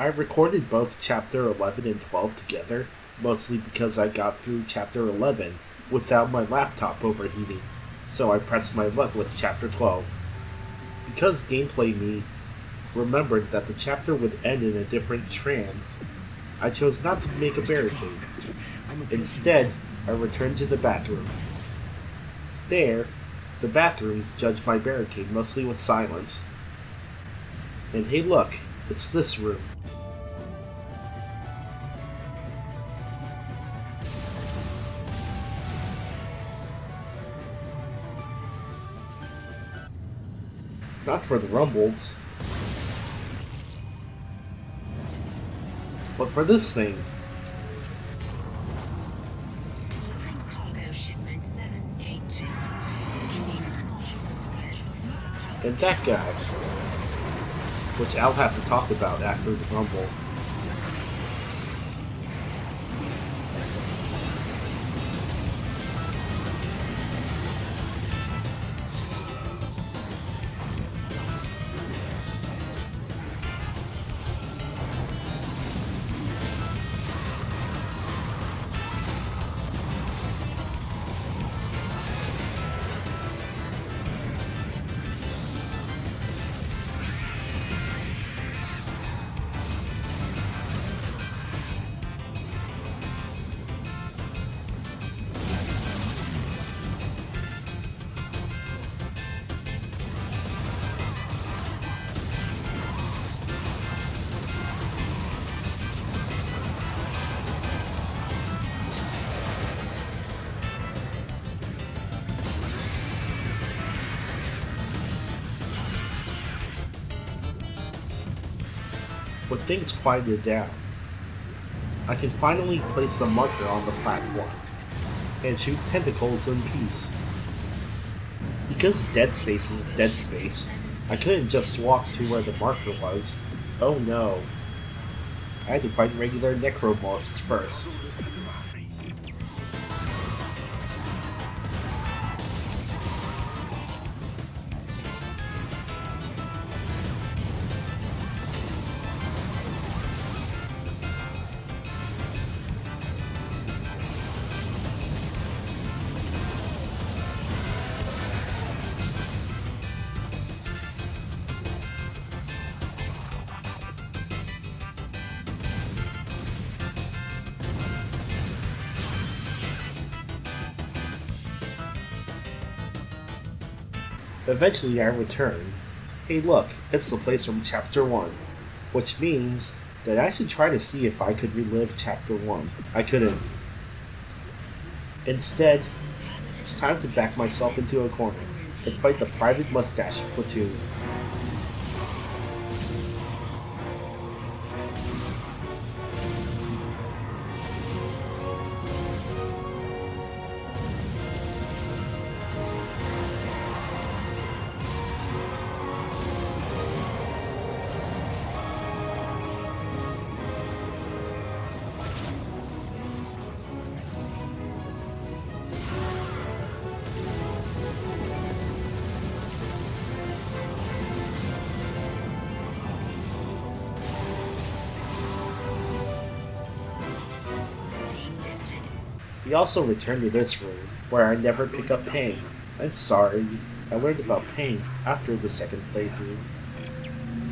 I recorded both Chapter 11 and 12 together, mostly because I got through Chapter 11 without my laptop overheating, so I pressed my luck with Chapter 12. Because Gameplay Me remembered that the chapter would end in a different tram, I chose not to make a barricade. Instead, I returned to the bathroom. There, the bathrooms judged my barricade mostly with silence. And hey look, it's this room. Not for the rumbles, but for this thing. And that guy, which I'll have to talk about after the rumble. When things quieted down, I can finally place the marker on the platform and shoot tentacles in peace. Because dead space is dead space, I couldn't just walk to where the marker was. Oh no. I had to fight regular necromorphs first. Eventually I return. Hey look, it's the place from Chapter 1. Which means that I should try to see if I could relive Chapter 1. I couldn't. Instead, it's time to back myself into a corner and fight the Private Mustache platoon. We also returned to this room, where I never pick up pain. I'm sorry, I learned about pain after the second playthrough.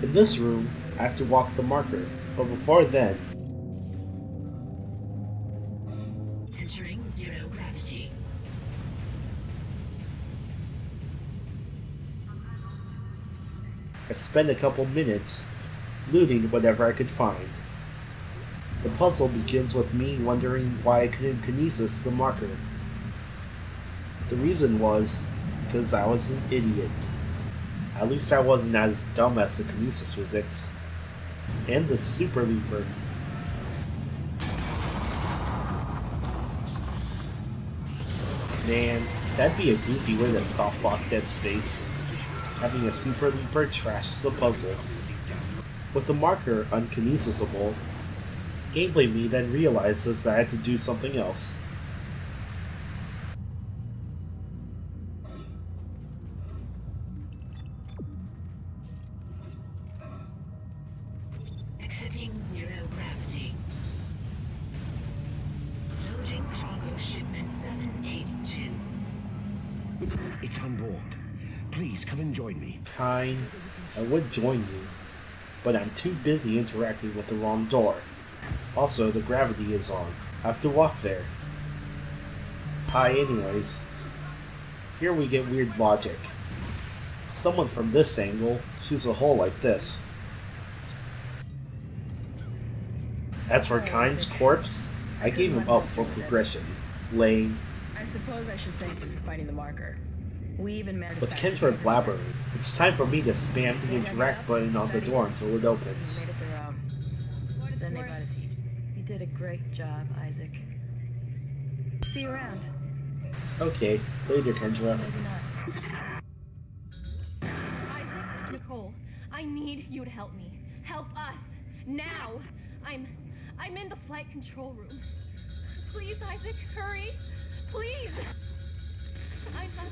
In this room, I have to walk the marker, but before then... Entering zero gravity. I spent a couple minutes looting whatever I could find. The puzzle begins with me wondering why I couldn't kinesis the marker. The reason was because I was an idiot. At least I wasn't as dumb as the kinesis physics. And the Super Leaper. Man, that'd be a goofy way to softlock Dead Space. Having a Super Leaper trash the puzzle. With the marker unkinesisable, Gameplay Me then realizes that I had to do something else. Exit Exiting zero gravity. Loading cargo shipment 782. It's on board. Please come and join me. I would join you, but I'm too busy interacting with the wrong door. Also, the gravity is on. I have to walk there. Hi, anyways. Here we get weird logic. Someone from this angle shoots a hole like this. As for Kind's corpse, I gave him up for progression. Lame. I suppose I should thank you for finding the marker. We even managed With Kendra blabbering, it's time for me to spam the interact button on the door until it opens. made it their own. Then they got to teach. You did a great job, Isaac. See you around. Okay, later, Kendra. Maybe not. Isaac, Nicole, I need you to help me. Help us. Now. I'm in the flight control room. Please, Isaac, hurry. Please. I'm not...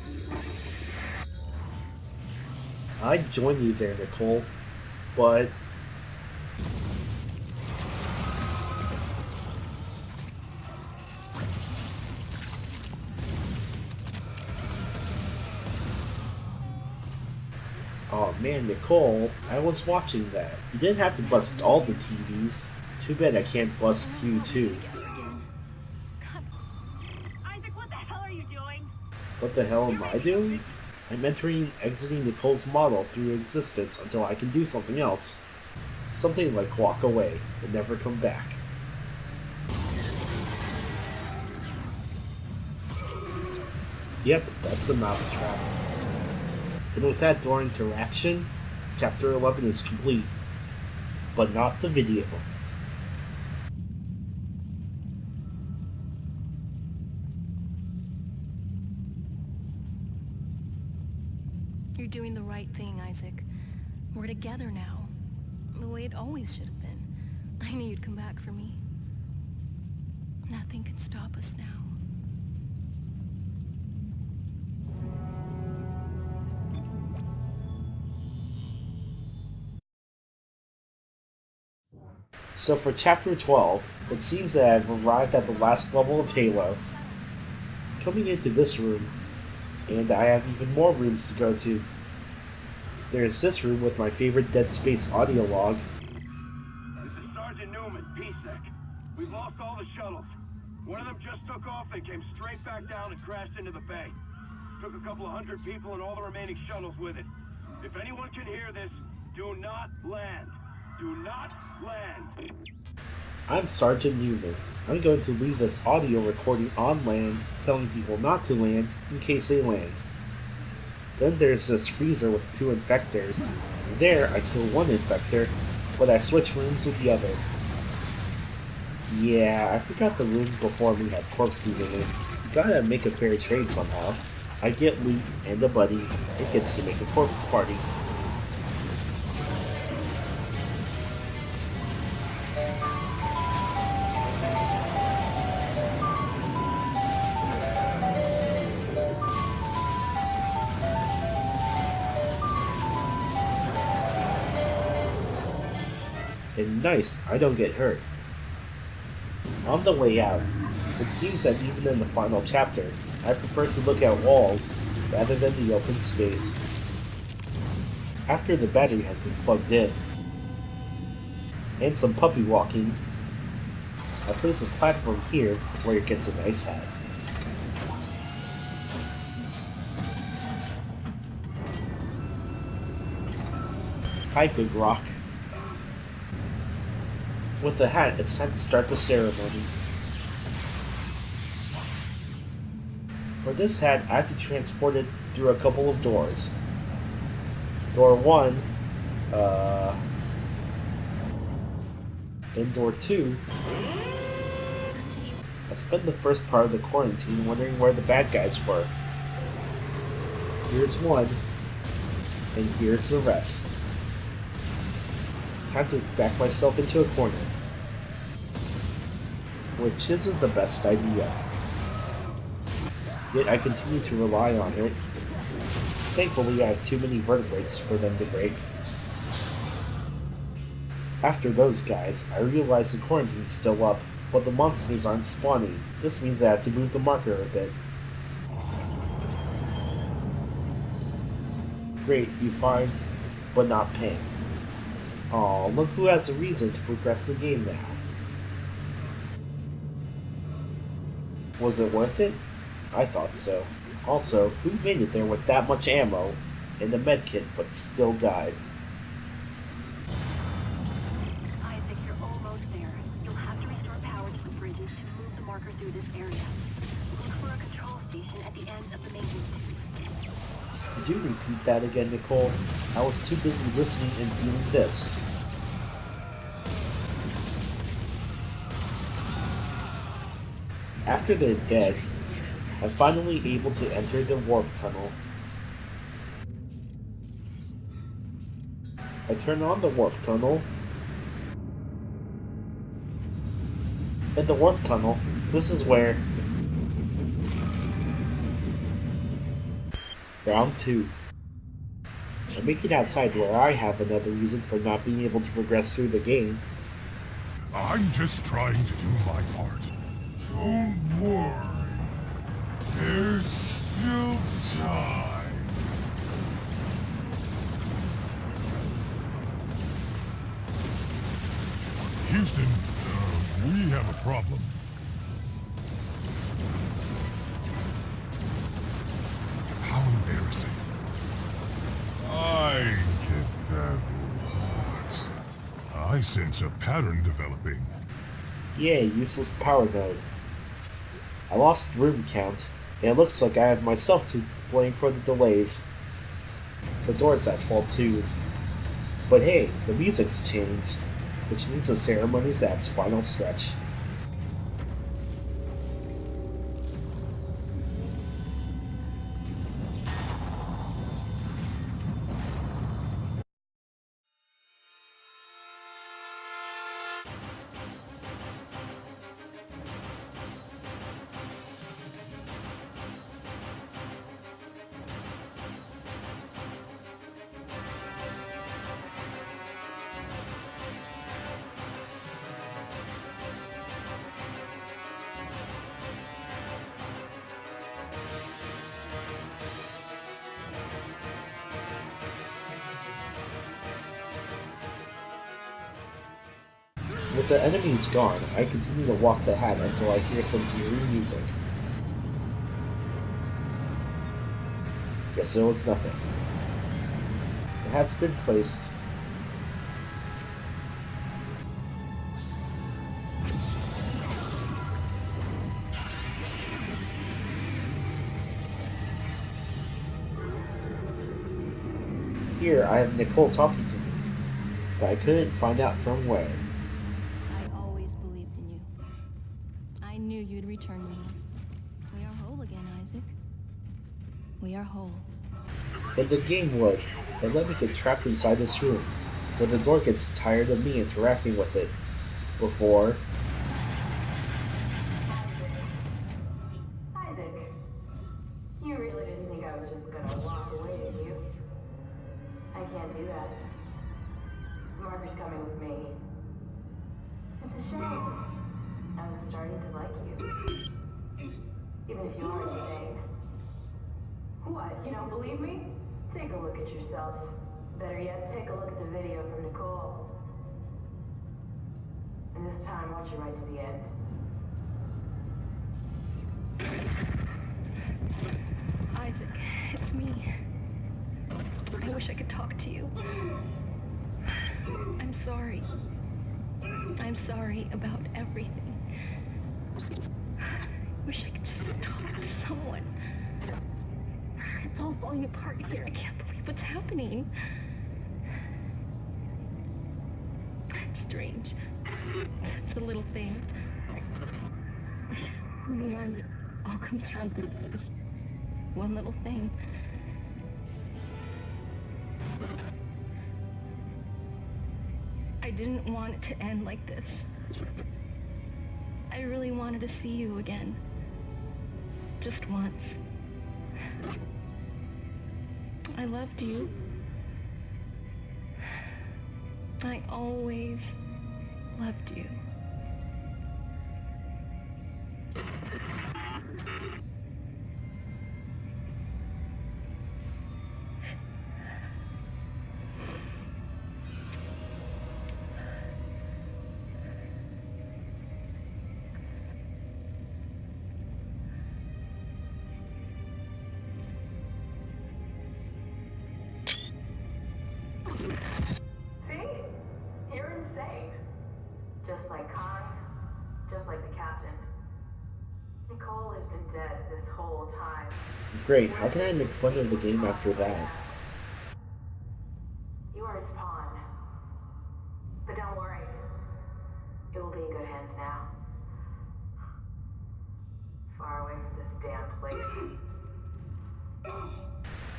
I'd join you there, Nicole, but... Oh man, Nicole, I was watching that. You didn't have to bust all the TVs. Too bad I can't bust you too. Isaac, what the hell are you doing? What the hell am I doing? I'm entering and exiting Nicole's model through existence until I can do something else. Something like walk away and never come back. Yep, that's a mousetrap. And with that door interaction, Chapter 11 is complete. But not the video. You're doing the right thing, Isaac. We're together now. The way it always should have been. I knew you'd come back for me. Nothing can stop us now. So for Chapter 12, it seems that I've arrived at the last level of Halo. Coming into this room, and I have even more rooms to go to. There's this room with my favorite Dead Space audio log. This is Sergeant Newman, PSEC. We've lost all the shuttles. One of them just took off and came straight back down and crashed into the bay. Took a couple of hundred people and all the remaining shuttles with it. If anyone can hear this, do not land. Do not land. I'm Sergeant Newman. I'm going to leave this audio recording on land, telling people not to land in case they land. Then there's this freezer with 2 infectors. There, I kill one infector, but I switch rooms with the other. Yeah, I forgot the room before me had corpses in it. You gotta make a fair trade somehow. I get loot and a buddy. It gets to make a corpse party. And nice, I don't get hurt. On the way out, it seems that even in the final chapter, I prefer to look at walls rather than the open space. After the battery has been plugged in, and some puppy walking, I place a platform here where it gets a nice hat. Hi, Big Rock. With the hat, it's time to start the ceremony. For this hat, I have to transport it through a couple of doors. Door 1, and door 2. I spent the first part of the quarantine wondering where the bad guys were. Here's one, and here's the rest. Time to back myself into a corner. Which isn't the best idea. Yet I continue to rely on it. Thankfully, I have too many vertebrates for them to break. After those guys, I realized the quarantine's still up, but the monsters aren't spawning. This means I have to move the marker a bit. Great, you find, but not paying. Aw, look who has a reason to progress the game now. Was it worth it? I thought so. Also, who made it there with that much ammo and a medkit but still died? Isaac, you're almost there. You'll have to restore power to the bridges to move the marker through this area. Look for a control station at the end of the maintenance tube. Could you repeat that again, Nicole? I was too busy listening and doing this. After they're dead, I'm finally able to enter the warp tunnel. I turn on the warp tunnel. In the warp tunnel, this is where... Round 2. I make it outside where I have another reason for not being able to progress through the game. I'm just trying to do my part. Don't worry. There's still time. Houston, we have a problem. How embarrassing. I get that a lot. I sense a pattern developing. Yeah, useless power node. I lost room count, and it looks like I have myself to blame for the delays. The door's at fault too. But hey, the music's changed, which means the ceremony's at its final stretch. With the enemies gone, I continue to walk the hat until I hear some eerie music. Guess it was nothing. The hat's been placed. Here, I have Nicole talking to me, but I couldn't find out from where. I always believed in you. I knew you'd return to me. We are whole again, Isaac. We are whole. In the game would, and let me get trapped inside this room, where the door gets tired of me interacting with it. Before... Isaac, you really didn't think I was just gonna walk away, did you? I can't do that. Marker's coming with me. It's a shame. I was starting to like you. Even if you aren't insane. What, you don't believe me? Take a look at yourself. Better yet, take a look at the video from Nicole. And this time, watch it right to the end. Isaac, it's me. I wish I could talk to you. I'm sorry. I'm sorry about everything. I wish I could just talk to someone. It's all falling apart here. I can't believe what's happening. It's strange. Such a little thing. In the end, it all comes down to this one little thing. I didn't want it to end like this. I really wanted to see you again. Just once. I loved you. I always loved you. See? You're insane. Just like Khan, just like the captain. Nicole has been dead this whole time. Great, how can I make fun of the game after that? You are its pawn. But don't worry. It will be in good hands now. Far away from this damn place.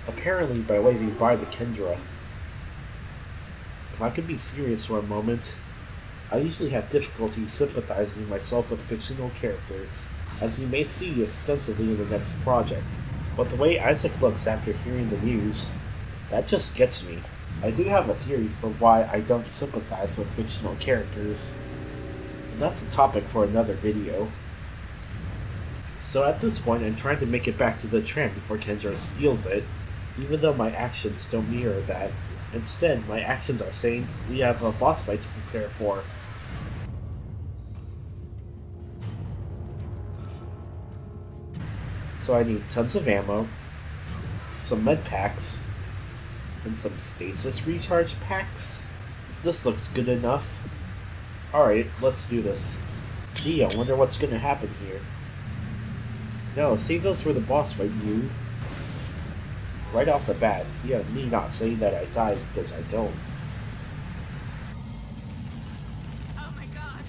Apparently by waving bye to Kendra. If I could be serious for a moment, I usually have difficulty sympathizing myself with fictional characters, as you may see extensively in the next project. But the way Isaac looks after hearing the news, that just gets me. I do have a theory for why I don't sympathize with fictional characters, and that's a topic for another video. So at this point, I'm trying to make it back to the tram before Kendra steals it, even though my actions don't mirror that. Instead, my actions are saying we have a boss fight to prepare for. So I need tons of ammo, some med packs, and some stasis recharge packs. This looks good enough. Alright, let's do this. Gee, I wonder what's gonna happen here. No, save those for the boss fight, you. Right off the bat, you have me not saying that I died because I don't. Oh my god.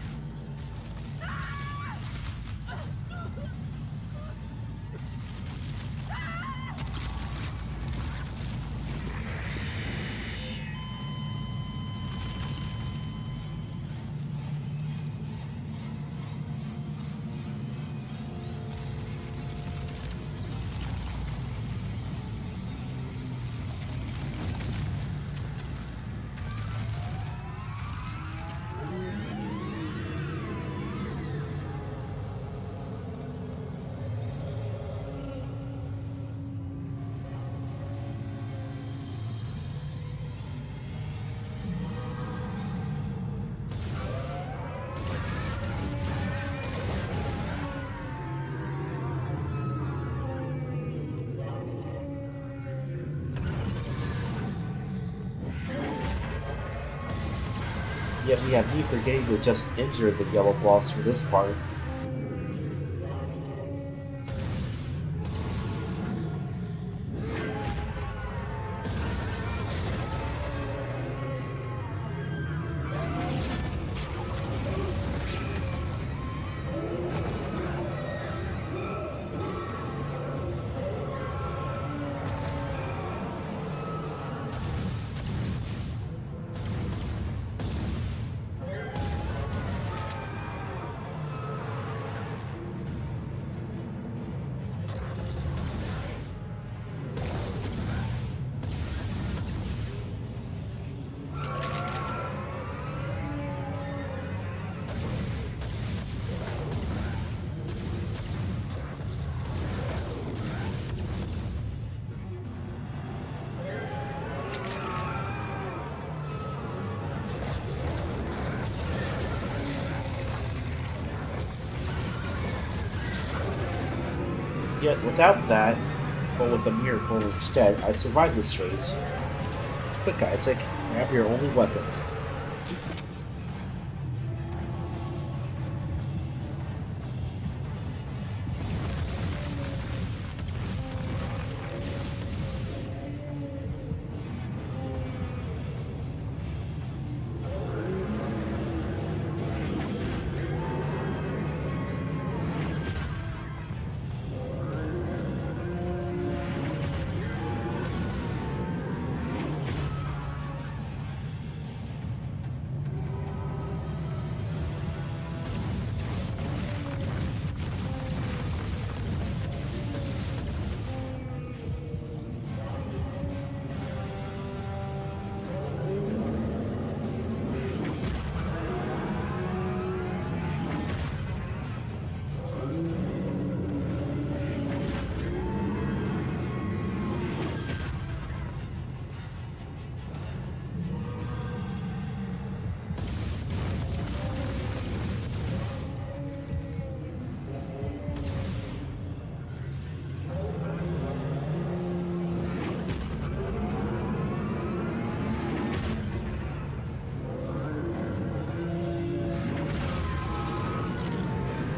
Yet we have me forgetting to just injure the yellow boss for this part. Yet without that, but with a miracle instead, I survived this phase. Quick, Isaac, grab your only weapon.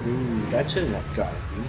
Ooh, that shouldn't have gotten me.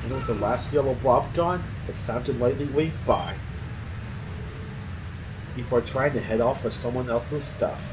And with the last yellow blob gone, it's time to lightly wave by before trying to head off for someone else's stuff.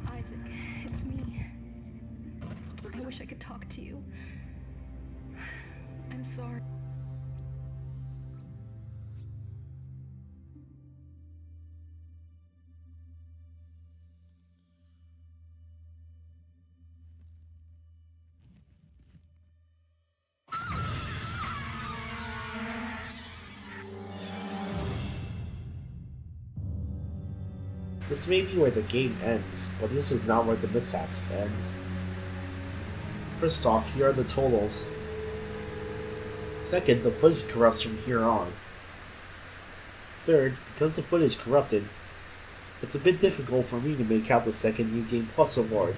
Isaac, it's me. I wish I could talk to you. I'm sorry. This may be where the game ends, but this is not where the mishaps end. First off, here are the totals. Second, the footage corrupts from here on. Third, because the footage corrupted, it's a bit difficult for me to make out the second New Game Plus award.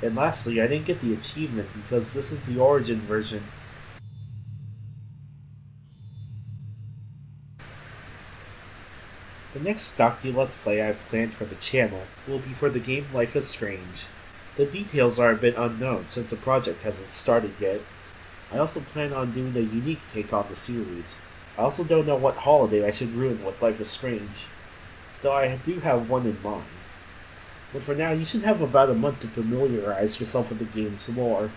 And lastly, I didn't get the achievement because this is the Origin version. The next Docu-Let's Play I've planned for the channel will be for the game Life is Strange. The details are a bit unknown since the project hasn't started yet. I also plan on doing a unique take on the series. I also don't know what holiday I should ruin with Life is Strange, though I do have one in mind. But for now, you should have about a month to familiarize yourself with the game's lore,